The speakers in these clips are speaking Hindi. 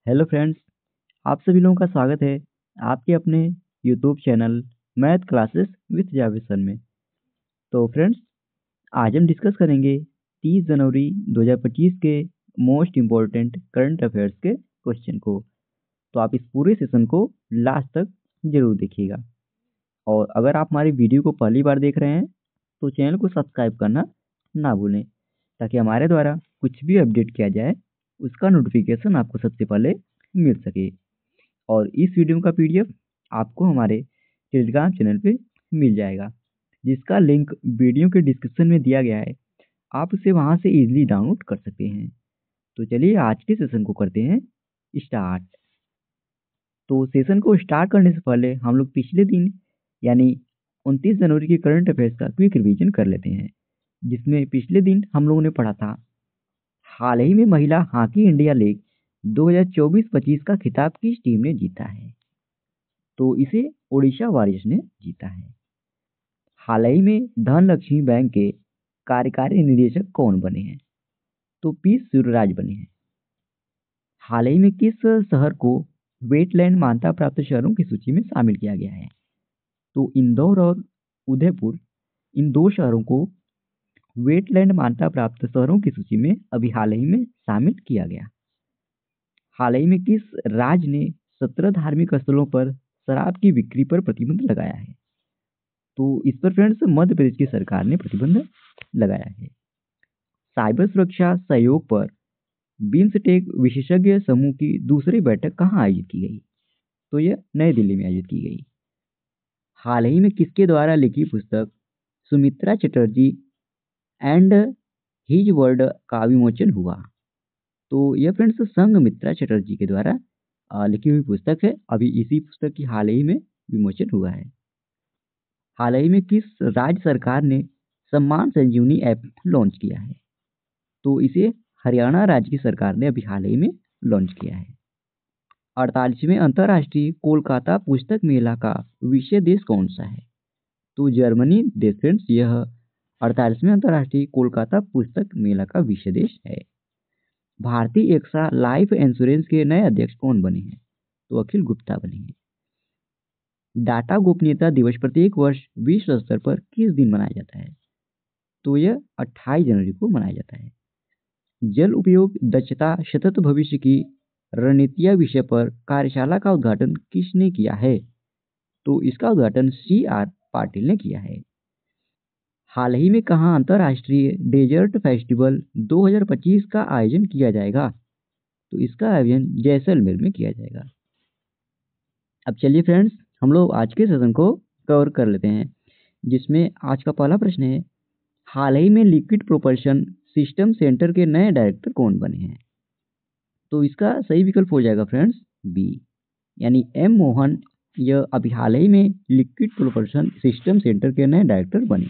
हेलो फ्रेंड्स, आप सभी लोगों का स्वागत है आपके अपने YouTube channel math classes with Javed में। तो फ्रेंड्स, आज हम डिस्कस करेंगे 30 जनवरी 2025 के मोस्ट इम्पोर्टेंट करंट अफेयर्स के क्वेश्चन को। तो आप इस पूरे सेशन को लास्ट तक जरूर देखिएगा। और अगर आप हमारी वीडियो को पहली बार देख रहे हैं तो चैनल को सब्सक्राइब करना ना भूलें, ताकि हमारे द्वारा कुछ भी अपडेट किया जाए उसका नोटिफिकेशन आपको सबसे पहले मिल सके। और इस वीडियो का पीडीएफ आपको हमारे टेलीग्राम चैनल पे मिल जाएगा, जिसका लिंक वीडियो के डिस्क्रिप्शन में दिया गया है। आप उसे वहां से इजीली डाउनलोड कर सकते हैं। तो चलिए आज के सेशन को करते हैं स्टार्ट। तो सेशन को स्टार्ट करने से पहले हम लोग पिछले दिन यानी 29 जनवरी के करंट अफेयर्स का क्विक रिवीजन कर लेते हैं, जिसमें पिछले दिन हम लोगों ने पढ़ा था हाल ही में महिला हॉकी इंडिया लीग 2024-25 का खिताब किस टीम ने जीता है। तो इसे ओडिशा वॉरियर्स ने जीता है। हाल ही में धनलक्ष्मी बैंक के कार्यकारी निदेशक कौन बने हैं। तो पी सूर्यराज बने हैं। हाल ही में किस शहर को वेटलैंड मान्यता प्राप्त शहरों की सूची में शामिल किया गया है। तो इंदौर और उदयपुर, इन दो शहरों को वेटलैंड मान्यता प्राप्त शहरों की सूची में अभी हाल ही में शामिल किया गया। हाल ही में किस राज्य ने 17 धार्मिक स्थलों पर शराब की बिक्री पर प्रतिबंध लगाया है। तो इस पर फ्रेंड्स मध्य प्रदेश की सरकार ने प्रतिबंध लगाया है। साइबर सुरक्षा सहयोग पर बिम्सटेक विशेषज्ञ समूह की दूसरी बैठक कहाँ आयोजित की गई। तो यह नई दिल्ली में आयोजित की गई। हाल ही में किसके द्वारा लिखी पुस्तक Sumitra Chatterjee and his world का विमोचन हुआ। तो यह फ्रेंड्स संघमित्रा चटर्जी के द्वारा लिखी हुई पुस्तक है। अभी इसी पुस्तक की हाल ही में विमोचन हुआ है। हाल ही में किस राज्य सरकार ने सम्मान संजीवनी ऐप लॉन्च किया है। तो इसे हरियाणा राज्य की सरकार ने अभी हाल ही में लॉन्च किया है। 48वें अंतर्राष्ट्रीय कोलकाता पुस्तक मेला का विषय देश कौन सा है। तो जर्मनी देश फ्रेंड्स, यह 48वें अंतर्राष्ट्रीय कोलकाता पुस्तक मेला का विषय देश है। भारतीय एक्सा लाइफ इंश्योरेंस के नए अध्यक्ष कौन बने हैं। तो अखिल गुप्ता बने हैं। डाटा गोपनीयता दिवस प्रत्येक वर्ष विश्व स्तर पर किस दिन मनाया जाता है। तो यह 28 जनवरी को मनाया जाता है। जल उपयोग दक्षता सतत भविष्य की रणनीतियां विषय पर कार्यशाला का उद्घाटन किसने किया है। तो इसका उद्घाटन CR पाटिल ने किया है। हाल ही में कहाँ अंतर्राष्ट्रीय डेजर्ट फेस्टिवल 2025 का आयोजन किया जाएगा। तो इसका आयोजन जैसलमेर में किया जाएगा। अब चलिए फ्रेंड्स, हम लोग आज के सेशन को कवर कर लेते हैं, जिसमें आज का पहला प्रश्न है हाल ही में लिक्विड प्रोपल्शन सिस्टम सेंटर के नए डायरेक्टर कौन बने हैं। तो इसका सही विकल्प हो जाएगा फ्रेंड्स बी, यानी M मोहन। यह अभी हाल ही में लिक्विड प्रोपल्शन सिस्टम सेंटर के नए डायरेक्टर बने।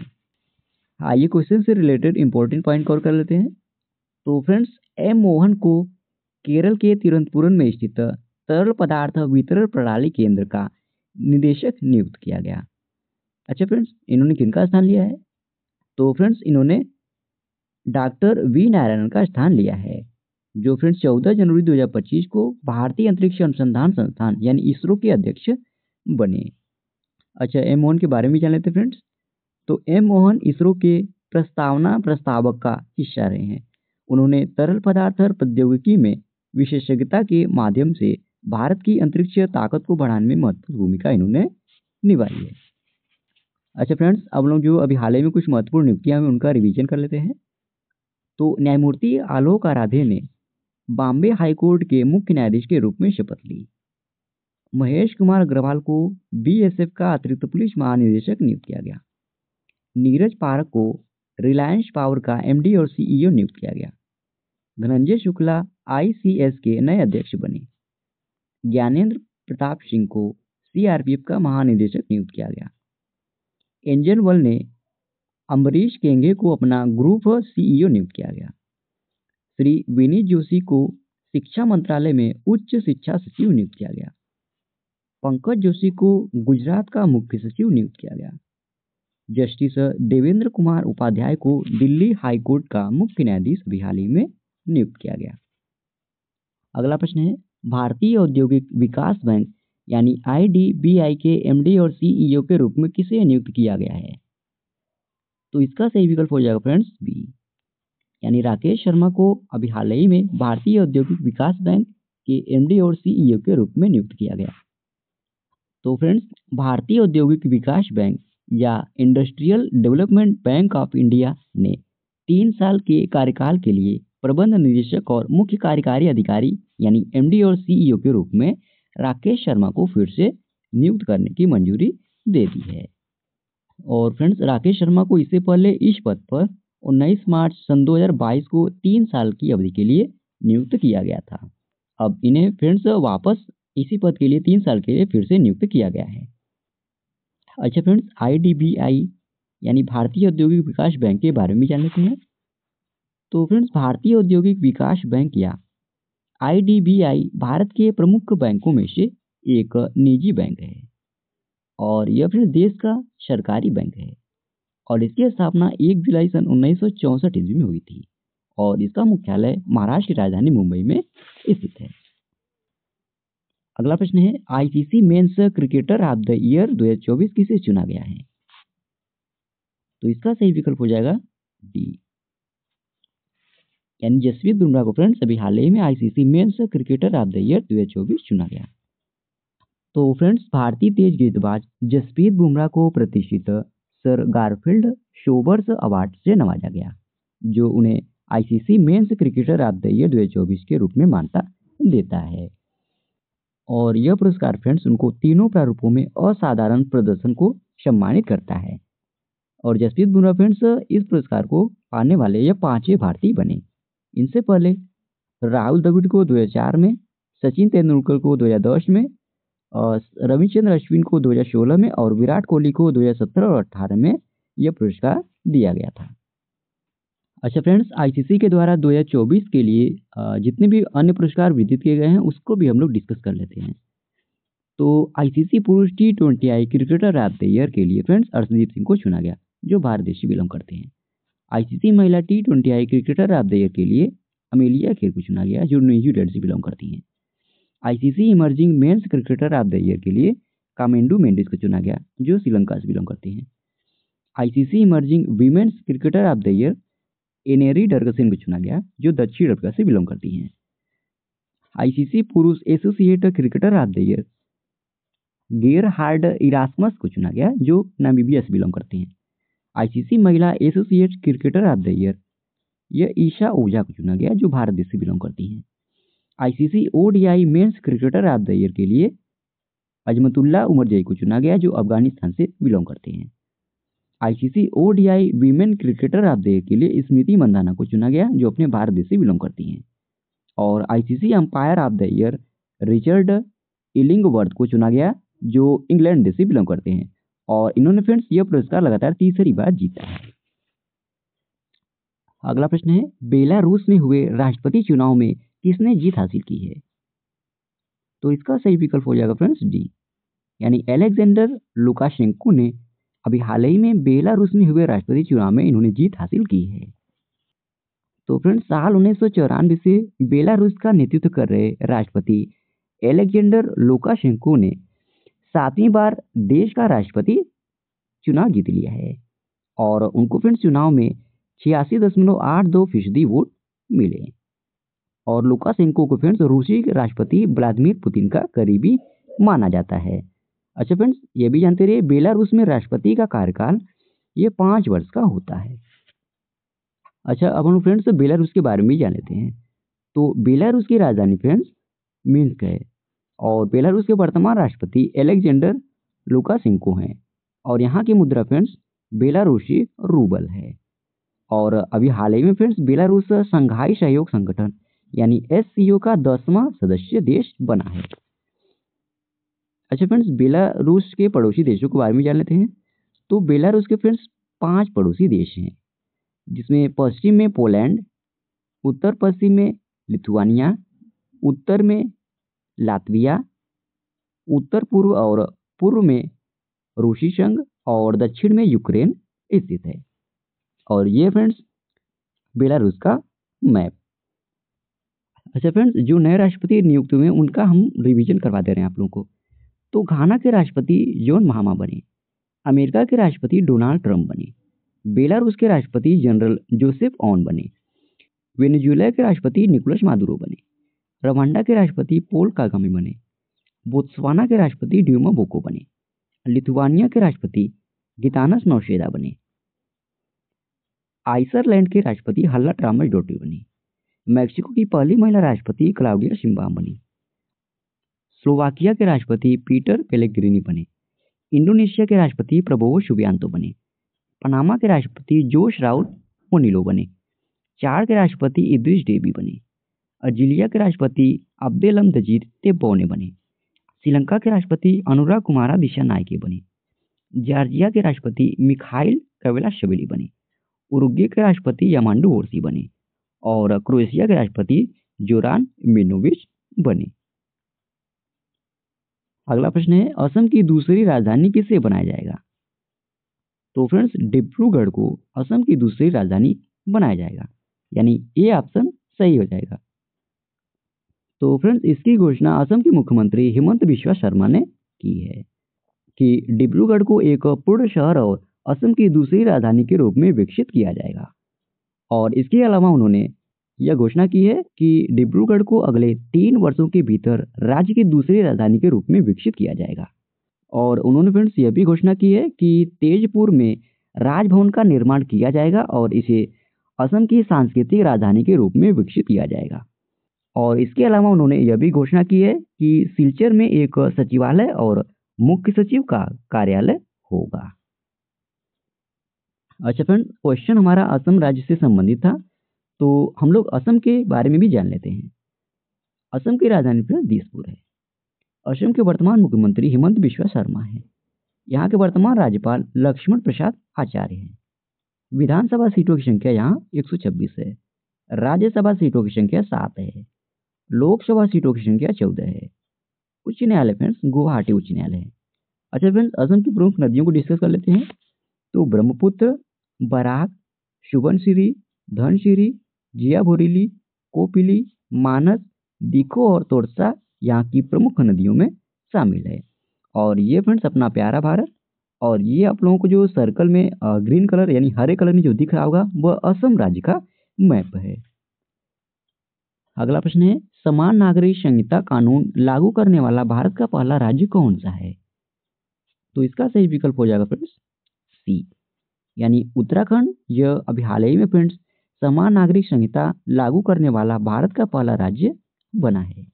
आइए क्वेश्चन से रिलेटेड इंपॉर्टेंट पॉइंट कवर कर लेते हैं। तो फ्रेंड्स, M मोहन को केरल के तिरुवनंतपुरम में स्थित तरल पदार्थ वितरण प्रणाली केंद्र का निदेशक नियुक्त किया गया। अच्छा फ्रेंड्स, इन्होंने किनका स्थान लिया है। तो फ्रेंड्स, इन्होंने डॉक्टर वी नारायणन का स्थान लिया है, जो फ्रेंड्स 14 जनवरी 2025 को भारतीय अंतरिक्ष अनुसंधान संस्थान यानी इसरो के अध्यक्ष बने। अच्छा, M मोहन के बारे में जान लेते फ्रेंड्स। तो M मोहन इसरो के प्रस्तावना प्रस्तावक का हिस्सा रहे हैं। उन्होंने तरल पदार्थ प्रौद्योगिकी में विशेषज्ञता के माध्यम से भारत की अंतरिक्ष ताकत को बढ़ाने में महत्वपूर्ण भूमिका इन्होंने निभाई है। अच्छा फ्रेंड्स, अब लोग जो अभी हाल ही में कुछ महत्वपूर्ण नियुक्तियां हुई उनका रिवीजन कर लेते हैं। तो न्यायमूर्ति आलोक आराधे ने बॉम्बे हाईकोर्ट के मुख्य न्यायाधीश के रूप में शपथ ली। महेश कुमार अग्रवाल को BSF का अतिरिक्त पुलिस महानिदेशक नियुक्त किया गया। नीरज पारक को रिलायंस पावर का MD और CEO नियुक्त किया गया। धनंजय शुक्ला ICS के नए अध्यक्ष बने। ज्ञानेंद्र प्रताप सिंह को CRPF का महानिदेशक नियुक्त किया गया। एंजन वल ने अम्बरीश केंगे को अपना ग्रुप CEO नियुक्त किया गया। श्री विनीत जोशी को शिक्षा मंत्रालय में उच्च शिक्षा सचिव नियुक्त किया गया। पंकज जोशी को गुजरात का मुख्य सचिव नियुक्त किया गया। जस्टिस देवेंद्र कुमार उपाध्याय को दिल्ली हाईकोर्ट का मुख्य न्यायाधीश अभी हाल ही में नियुक्त किया गया। अगला प्रश्न है भारतीय औद्योगिक विकास बैंक यानी आईडीबीआई के एमडी और सीईओ के रूप में किसे नियुक्त किया गया है? तो इसका सही विकल्प हो जाएगा फ्रेंड्स बी, यानी राकेश शर्मा को अभी हाल ही में भारतीय औद्योगिक विकास बैंक के एमडी और सीईओ के रूप में नियुक्त किया गया। तो फ्रेंड्स, भारतीय औद्योगिक विकास बैंक या industrial development bank of India ने 3 साल के कार्यकाल के लिए प्रबंध निदेशक और मुख्य कार्यकारी अधिकारी यानी एमडी और सीईओ के रूप में राकेश शर्मा को फिर से नियुक्त करने की मंजूरी दे दी है। और फ्रेंड्स, राकेश शर्मा को इससे पहले इस पद पर 19 मार्च सन 2022 को 3 साल की अवधि के लिए नियुक्त किया गया था। अब इन्हें फ्रेंड्स वापस इसी पद के लिए 3 साल के लिए फिर से नियुक्त किया गया है। अच्छा फ्रेंड्स, आईडीबीआई यानी भारतीय औद्योगिक विकास बैंक के बारे में जान लेते हैं। तो फ्रेंड्स, भारतीय औद्योगिक विकास बैंक या आईडीबीआई भारत के प्रमुख बैंकों में से एक निजी बैंक है और यह फिर देश का सरकारी बैंक है और इसकी स्थापना 1 जुलाई सन 1964 ईस्वी में हुई थी और इसका मुख्यालय महाराष्ट्र की राजधानी मुंबई में स्थित है। अगला प्रश्न है, ICC men's cricketer of the year 2024 किसे चुना गया है? तो इसका सही विकल्प हो जाएगा डी, यानी जसप्रीत बुमराह को फ्रेंड्स अभी हाल ही में ICC men's cricketer of the year 2024 चुना गया। तो फ्रेंड्स, भारतीय तेज गेंदबाज जसप्रीत बुमराह को प्रतिष्ठित सर गारफील्ड सोबर्स अवार्ड से नवाजा गया, जो उन्हें ICC men's cricketer of the year 2024 के रूप में मान्यता देता है। और यह पुरस्कार फ्रेंड्स उनको तीनों प्रारूपों में असाधारण प्रदर्शन को सम्मानित करता है और जसप्रीत बुमराह फ्रेंड्स इस पुरस्कार को पाने वाले यह 5वें भारतीय बने। इनसे पहले राहुल द्रविड़ को 2004 में, सचिन तेंदुलकर को 2010 में, और रविचंद्र अश्विन को 2016 में और विराट कोहली को 2017 और 2018 में यह पुरस्कार दिया गया था। अच्छा फ्रेंड्स, आईसीसी के द्वारा 2024 के लिए जितने भी अन्य पुरस्कार वितरित किए गए हैं उसको भी हम लोग डिस्कस कर लेते हैं। तो आईसीसी पुरुष T20I cricketer of the year के लिए फ्रेंड्स अर्शदीप सिंह को चुना गया, जो भारत देश से बिलोंग करते हैं। आईसीसी महिला T20I cricketer of the year के लिए अमेलिया खेर को चुना गया, जो न्यूजीलैंड से बिलोंग करती हैं। ICC emerging men's cricketer of the year के लिए कामेंडू मेंडिस को चुना गया, जो श्रीलंका से बिलोंग करती हैं। ICC emerging women's cricketer of the year Annerie Dercksen को चुना गया, जो दक्षिण अफ्रीका से बिलोंग करती हैं। आईसीसी पुरुष associate cricketer of the year Gerhard Erasmus को चुना गया, जो नामीबिया से बिलोंग करती हैं। आईसीसी महिला associate cricketer of the year यह ईशा ओझा को चुना गया, जो भारत देश से बिलोंग करती हैं। ICC ODI men's cricketer of the year के लिए अजमतुल्ला उमरजई को चुना गया, जो अफगानिस्तान से बिलोंग करते हैं। ICC ODI women cricketer of the year के लिए स्मृति मंदाना को चुना गया, जो अपने भारत देश से बिलोंग करती हैं। और ICC umpire of the year Richard Illingworth को चुना गया, जो इंग्लैंड देश से बिलोंग करते हैं और इन्होंने फ्रेंड्स यह पुरस्कार लगातार तीसरी बार जीता है। अगला प्रश्न है, बेलारूस में हुए राष्ट्रपति चुनाव में किसने जीत हासिल की है? तो इसका सही विकल्प हो जाएगा फ्रेंड्स डी, यानी अलेक्जेंडर लुकाशेंको ने अभी हाल ही में बेलारूस में हुए राष्ट्रपति चुनाव में इन्होंने जीत हासिल की है। तो फ्रेंड्स, साल 1994 से बेलारूस का नेतृत्व कर रहे राष्ट्रपति अलेक्जेंडर लुकाशेंको ने 7वीं बार देश का राष्ट्रपति चुनाव जीत लिया है और उनको फ्रेंड्स चुनाव में 86.82% वोट मिले और लुकाशेंको को फ्रेंड्स रूसी राष्ट्रपति व्लादिमीर पुतिन का करीबी माना जाता है। अच्छा फ्रेंड्स, ये भी जानते रहिए बेलारूस में राष्ट्रपति का कार्यकाल ये 5 वर्ष का होता है। अच्छा, अब हम फ्रेंड्स बेलारूस के बारे में जान लेते हैं। तो बेलारूस की राजधानी फ्रेंड्स मिन्स्क है और बेलारूस के वर्तमान राष्ट्रपति अलेक्जेंडर लुकाशेंको हैं और यहाँ की मुद्रा फ्रेंड्स बेलारूसी रूबल है और अभी हाल ही में फ्रेंड्स बेलारूस संघाई सहयोग संगठन यानी एससीओ का 10वां सदस्य देश बना है। अच्छा फ्रेंड्स, बेलारूस के पड़ोसी देशों के बारे में जान लेते हैं। तो बेलारूस के फ्रेंड्स 5 पड़ोसी देश हैं, जिसमें पश्चिम में पोलैंड, उत्तर पश्चिम में लिथुआनिया, उत्तर में लातविया, उत्तर पूर्व और पूर्व में रूसी संघ और दक्षिण में यूक्रेन स्थित है। और ये फ्रेंड्स बेलारूस का मैप। अच्छा फ्रेंड्स, जो नए राष्ट्रपति नियुक्त हुए हैं उनका हम रिवीजन करवा दे रहे हैं आप लोगों को। तो घाना के राष्ट्रपति जॉन महामा बने, अमेरिका के राष्ट्रपति डोनाल्ड ट्रंप बने, बेलारूस के राष्ट्रपति जनरल जोसेफ ऑन बने, वेनेजुएला के राष्ट्रपति निकोलस मादुरो बने, रवांडा के राष्ट्रपति पॉल कागामे बने, बोत्सवाना के राष्ट्रपति ड्यूमा बोको बने, लिथुआनिया के राष्ट्रपति गितानस नौशेदा बने, आइसलैंड के राष्ट्रपति हल्ला ट्रामस डोटी बने, मैक्सिको की पहली महिला राष्ट्रपति क्लाउडिया शिम्बाम बनी, स्लोवाकिया के राष्ट्रपति पीटर पेलेग्रिनी बने, इंडोनेशिया के राष्ट्रपति प्रबोवो सुबियांतो बने, पनामा के राष्ट्रपति जोश राउल मोनिलो बने, चाड के राष्ट्रपति इद्रिस डेबी बने, अर्जीलिया के राष्ट्रपति अब्देलम दजीर तेब्बोने बने, श्रीलंका के राष्ट्रपति अनुरा कुमारा दिशानायके बने, जॉर्जिया के राष्ट्रपति मिखाइल कवेलाशविली बने, उरुग्वे के राष्ट्रपति यामांडू ओरसी बने और क्रोएशिया के राष्ट्रपति जोरान मिनोविच बने। अगला प्रश्न है, असम की दूसरी राजधानी किसे बनाया जाएगा? तो फ्रेंड्स, डिब्रूगढ़ को असम की दूसरी राजधानी बनाया जाएगा, यानी ये ऑप्शन सही हो जाएगा। तो फ्रेंड्स, इसकी घोषणा असम के मुख्यमंत्री हिमंत बिस्वा शर्मा ने की है कि डिब्रूगढ़ को एक पूर्ण शहर और असम की दूसरी राजधानी के रूप में विकसित किया जाएगा। और इसके अलावा उन्होंने यह घोषणा की है कि डिब्रूगढ़ को अगले 3 वर्षों के भीतर राज्य की दूसरी राजधानी के रूप में विकसित किया जाएगा। और उन्होंने फ्रेंड्स यह भी घोषणा की है कि तेजपुर में राजभवन का निर्माण किया जाएगा और इसे असम की सांस्कृतिक राजधानी के रूप में विकसित किया जाएगा। और इसके अलावा उन्होंने यह भी घोषणा की है कि सिलचर में एक सचिवालय और मुख्य सचिव का कार्यालय होगा। अच्छा फ्रेंड, क्वेश्चन हमारा असम राज्य से संबंधित था, तो हम लोग असम के बारे में भी जान लेते हैं। असम की राजधानी फ्रेंड दिसपुर है। असम के वर्तमान मुख्यमंत्री हिमंत बिस्वा शर्मा हैं। यहाँ के वर्तमान राज्यपाल लक्ष्मण प्रसाद आचार्य हैं। विधानसभा सीटों की संख्या यहाँ 126 है। राज्यसभा सीटों की संख्या 7 है। लोकसभा सीटों की संख्या 14 है। उच्च न्यायालय फ्रेंड्स गुवाहाटी उच्च न्यायालय है। अच्छा फ्रेंड्स, असम की प्रमुख नदियों को डिस्कस कर लेते हैं। तो ब्रह्मपुत्र, बराक, सुबनसिरी, धनसिरी, जिया बोरीली, कोपिली, मानस, दिखो और तोरसा यहाँ की प्रमुख नदियों में शामिल है। और ये फ्रेंड्स अपना प्यारा भारत, और ये आप लोगों को जो सर्कल में ग्रीन कलर यानी हरे कलर में जो दिख रहा होगा वह असम राज्य का मैप है। अगला प्रश्न है, समान नागरिक संहिता कानून लागू करने वाला भारत का पहला राज्य कौन सा है? तो इसका सही विकल्प हो जाएगा फ्रेंड्स सी, यानी उत्तराखंड। यह अभी हाल ही में फ्रेंड्स समान नागरिक संहिता लागू करने वाला भारत का पहला राज्य बना है।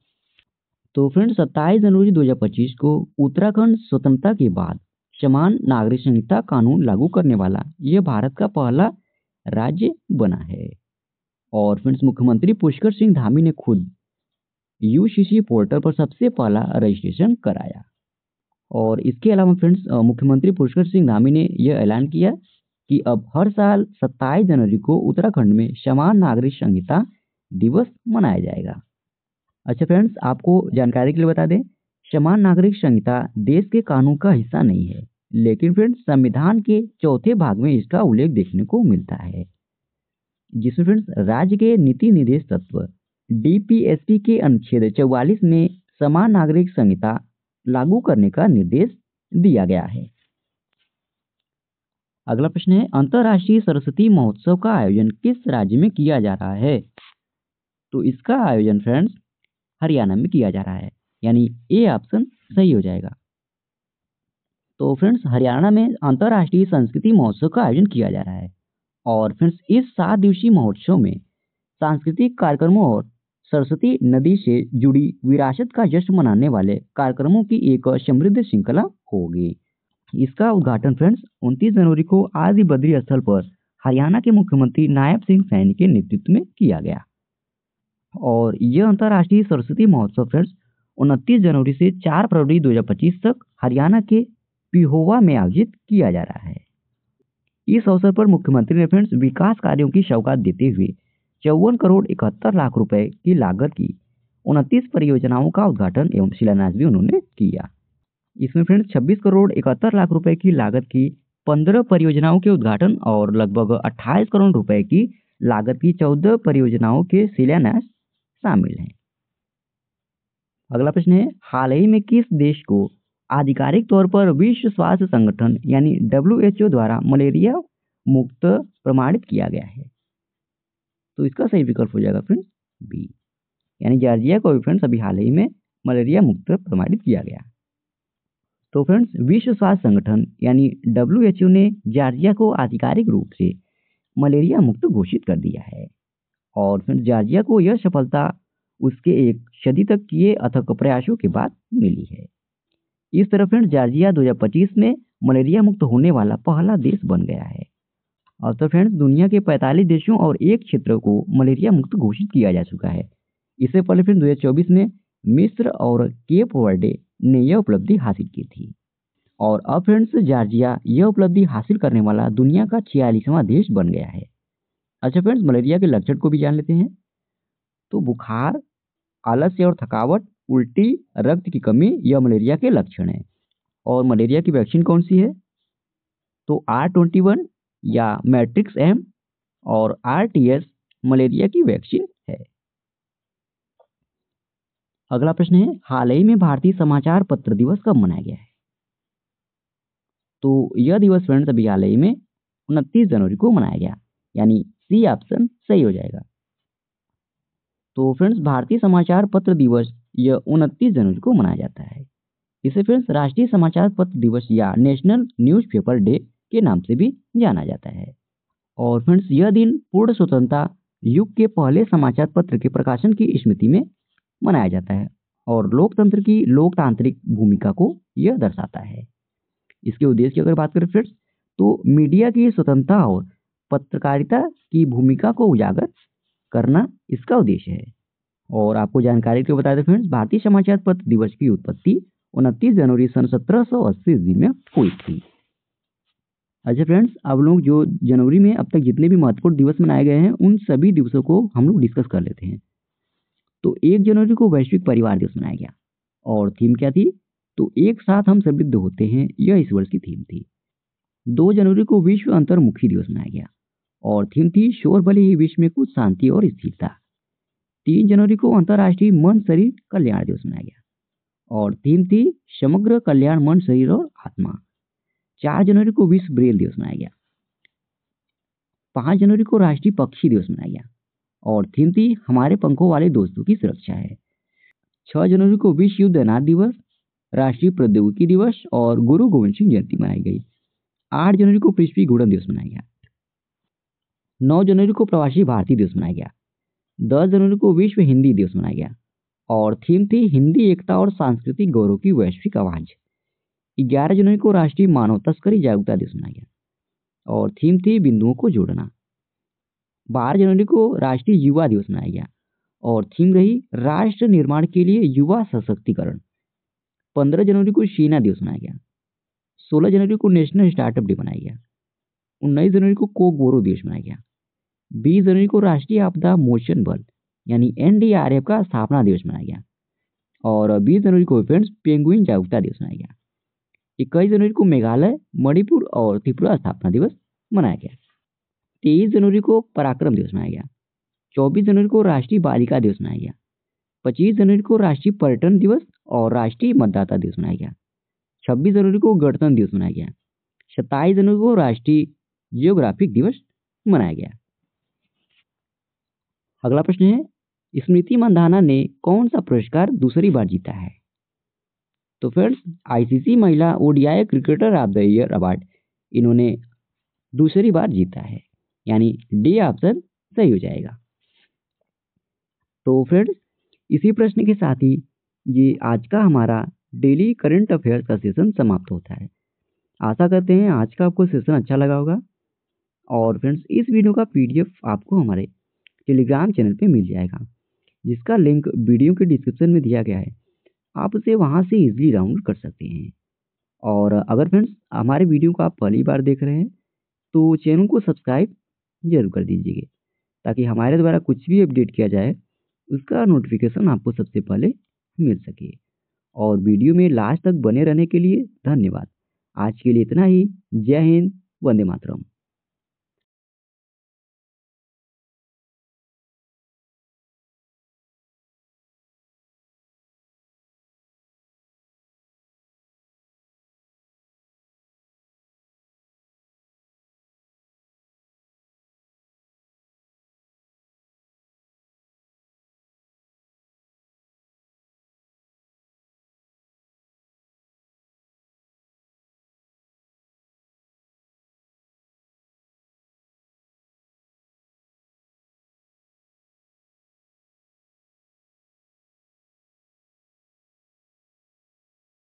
तो फ्रेंड्स 27 जनवरी 2025 को उत्तराखंड स्वतंत्रता के बाद समान नागरिक संहिता कानून लागू करने वाला यह भारत का पहला राज्य बना है। और फ्रेंड्स मुख्यमंत्री पुष्कर सिंह धामी ने खुद यूसीसी पोर्टल पर सबसे पहला रजिस्ट्रेशन कराया। और इसके अलावा फ्रेंड्स मुख्यमंत्री पुष्कर सिंह धामी ने यह ऐलान किया कि अब हर साल 27 जनवरी को उत्तराखंड में समान नागरिक संहिता दिवस मनाया जाएगा। अच्छा फ्रेंड्स, आपको जानकारी के लिए बता दें, समान नागरिक संहिता देश के कानून का हिस्सा नहीं है, लेकिन फ्रेंड्स संविधान के चौथे भाग में इसका उल्लेख देखने को मिलता है, जिसमें फ्रेंड्स राज्य के नीति निर्देश तत्व डीपीएसपी के अनुच्छेद 44 में समान नागरिक संहिता लागू करने का निर्देश दिया गया है। अगला प्रश्न है, अंतर्राष्ट्रीय सरस्वती महोत्सव का आयोजन किस राज्य में किया जा रहा है? तो इसका आयोजन फ्रेंड्स हरियाणा में किया जा रहा है, यानी ए ऑप्शन सही हो जाएगा। तो फ्रेंड्स हरियाणा में अंतर्राष्ट्रीय संस्कृति महोत्सव का आयोजन किया जा रहा है। और फ्रेंड्स इस 7 दिवसीय महोत्सव में सांस्कृतिक कार्यक्रमों और सरस्वती नदी से जुड़ी विरासत का जश्न मनाने वाले कार्यक्रमों की एक समृद्ध श्रृंखला होगी। इसका उद्घाटन फ्रेंड्स 29 जनवरी को आदि बद्री स्थल पर हरियाणा के मुख्यमंत्री नायब सिंह सैनी के नेतृत्व में किया गया। और यह अंतर्राष्ट्रीय सरस्वती महोत्सव फ्रेंड्स 29 जनवरी से 4 फरवरी 2025 तक हरियाणा के पिहोवा में आयोजित किया जा रहा है। इस अवसर पर मुख्यमंत्री ने फ्रेंड्स विकास कार्यों की सौगात देते हुए 54 करोड़ 71 लाख रुपए की लागत की 29 परियोजनाओं का उद्घाटन एवं शिलान्यास भी उन्होंने किया। इसमें फ्रेंड्स 26 करोड़ 71 लाख रुपए की लागत की 15 परियोजनाओं के उद्घाटन और लगभग 28 करोड़ रुपए की लागत की 14 परियोजनाओं के शिलान्यास शामिल हैं। अगला प्रश्न है, हाल ही में किस देश को आधिकारिक तौर पर विश्व स्वास्थ्य संगठन यानी WHO द्वारा मलेरिया मुक्त प्रमाणित किया गया है? तो इसका सही विकल्प हो जाएगा फ्रेंड्स बी, यानी जॉर्जिया को भी फ्रेंड्स अभी हाल ही में मलेरिया मुक्त प्रमाणित किया गया। तो फ्रेंड्स विश्व स्वास्थ्य संगठन यानी WHO ने जॉर्जिया को आधिकारिक रूप से मलेरिया मुक्त घोषित कर दिया है। और फ्रेंड्स जॉर्जिया को यह सफलता उसके एक सदी तक किए अथक प्रयासों के बाद मिली है। इस तरह फ्रेंड्स जॉर्जिया 2025 में मलेरिया मुक्त होने वाला पहला देश बन गया है। और तो फ्रेंड्स दुनिया के 45 देशों और एक क्षेत्र को मलेरिया मुक्त घोषित किया जा चुका है। इससे पहले फिर 2024 में मिस्र और केप वर्डे ने यह उपलब्धि हासिल की थी। और अब फ्रेंड्स जॉर्जिया यह उपलब्धि हासिल करने वाला दुनिया का 46वां देश बन गया है। अच्छा फ्रेंड्स मलेरिया के लक्षण को भी जान लेते हैं। तो बुखार, आलस्य और थकावट, उल्टी, रक्त की कमी यह मलेरिया के लक्षण हैं। और मलेरिया की वैक्सीन कौन सी है? तो R21 या मैट्रिक्स एम और RTS मलेरिया की वैक्सीन है। अगला प्रश्न है, हाल ही में भारतीय समाचार पत्र दिवस कब मनाया गया है? तो यह दिवस फ्रेंड्स अभी हाल ही में 29 जनवरी को मनाया गया, यानी सी ऑप्शन सही हो जाएगा। तो फ्रेंड्स भारतीय समाचार पत्र दिवस यह 29 जनवरी को मनाया जाता है। इसे फ्रेंड्स राष्ट्रीय समाचार पत्र दिवस या नेशनल न्यूज़पेपर डे के नाम से भी जाना जाता है। और फ्रेंड्स यह दिन पूर्ण स्वतंत्रता युग के पहले समाचार पत्र के प्रकाशन की स्मृति में मनाया जाता है और लोकतंत्र की लोकतांत्रिक भूमिका को यह दर्शाता है। इसके उद्देश्य की अगर बात करें फ्रेंड्स तो मीडिया की स्वतंत्रता और पत्रकारिता की भूमिका को उजागर करना इसका उद्देश्य है। और आपको जानकारी के बता दें फ्रेंड्स भारतीय समाचार पत्र दिवस की उत्पत्ति 29 जनवरी सन 1780 ईस्वी में हुई थी। अच्छा फ्रेंड्स अब लोग जो जनवरी में अब तक जितने भी महत्वपूर्ण दिवस मनाए गए हैं उन सभी दिवसों को हम लोग डिस्कस कर लेते हैं। तो 1 जनवरी को वैश्विक परिवार दिवस मनाया गया और थीम क्या थी? तो एक साथ हम समृद्ध होते हैं, यह इस वर्ष की थीम थी। 2 जनवरी को विश्व अंतर्मुखी दिवस मनाया गया और थीम थी शोर भले ही विश्व में कुछ शांति और स्थिरता। 3 जनवरी को अंतर्राष्ट्रीय मन शरीर कल्याण दिवस मनाया गया और थीम थी समग्र कल्याण मन शरीर और आत्मा। 4 जनवरी को विश्व ब्रेल दिवस मनाया गया। 5 जनवरी को राष्ट्रीय पक्षी दिवस मनाया गया और थीम थी हमारे पंखों वाले दोस्तों की सुरक्षा है। 6 जनवरी को विश्व युद्ध अनाथ दिवस, राष्ट्रीय प्रौद्योगिकी दिवस और गुरु गोविंद सिंह जयंती मनाई गई। 8 जनवरी को पृथ्वी घूर्णन दिवस मनाया गया। 9 जनवरी को प्रवासी भारतीय दिवस मनाया गया। 10 जनवरी को विश्व हिंदी दिवस मनाया गया और थीम थी हिंदी एकता और सांस्कृतिक गौरव की वैश्विक आवाज। 11 जनवरी को राष्ट्रीय मानव तस्करी जागरूकता दिवस मनाया गया और थीम थी बिंदुओं को जोड़ना। 12 जनवरी को राष्ट्रीय युवा दिवस मनाया गया और थीम रही राष्ट्र निर्माण के लिए युवा सशक्तिकरण। 15 जनवरी को सेना दिवस मनाया गया। 16 जनवरी को नेशनल स्टार्टअप डे मनाया गया। 19 जनवरी को कोकबोरो दिवस मनाया गया। 20 जनवरी को राष्ट्रीय आपदा मोचन बल यानी NDRF का स्थापना दिवस मनाया गया और 20 जनवरी को फ्रेंड्स पेंगुइन जागरूकता दिवस मनाया गया। 21 जनवरी को मेघालय, मणिपुर और त्रिपुरा स्थापना दिवस मनाया गया। 23 जनवरी को पराक्रम दिवस मनाया गया। 24 जनवरी को राष्ट्रीय बालिका दिवस मनाया गया। 25 जनवरी को राष्ट्रीय पर्यटन दिवस और राष्ट्रीय मतदाता दिवस मनाया गया। 26 जनवरी को गणतंत्र दिवस मनाया गया। 27 जनवरी को राष्ट्रीय जियोग्राफिक दिवस मनाया गया। अगला प्रश्न है, स्मृति मंधाना ने कौन सा पुरस्कार दूसरी बार जीता है? तो फ्रेंड्स ICC महिला ODI cricketer of the year award इन्होंने दूसरी बार जीता है, यानी डी ऑप्शन सही हो जाएगा। तो फ्रेंड्स इसी प्रश्न के साथ ही ये आज का हमारा डेली करंट अफेयर्स का सेशन समाप्त होता है। आशा करते हैं आज का आपको सेशन अच्छा लगा होगा और फ्रेंड्स इस वीडियो का PDF आपको हमारे टेलीग्राम चैनल पे मिल जाएगा, जिसका लिंक वीडियो के डिस्क्रिप्शन में दिया गया है। आप उसे वहां से इजीली डाउनलोड कर सकते हैं। और अगर फ्रेंड्स हमारे वीडियो को आप पहली बार देख रहे हैं तो चैनल को सब्सक्राइब जरूर कर दीजिएगा, ताकि हमारे द्वारा कुछ भी अपडेट किया जाए उसका नोटिफिकेशन आपको सबसे पहले मिल सके। और वीडियो में लास्ट तक बने रहने के लिए धन्यवाद। आज के लिए इतना ही। जय हिंद, वंदे मातरम।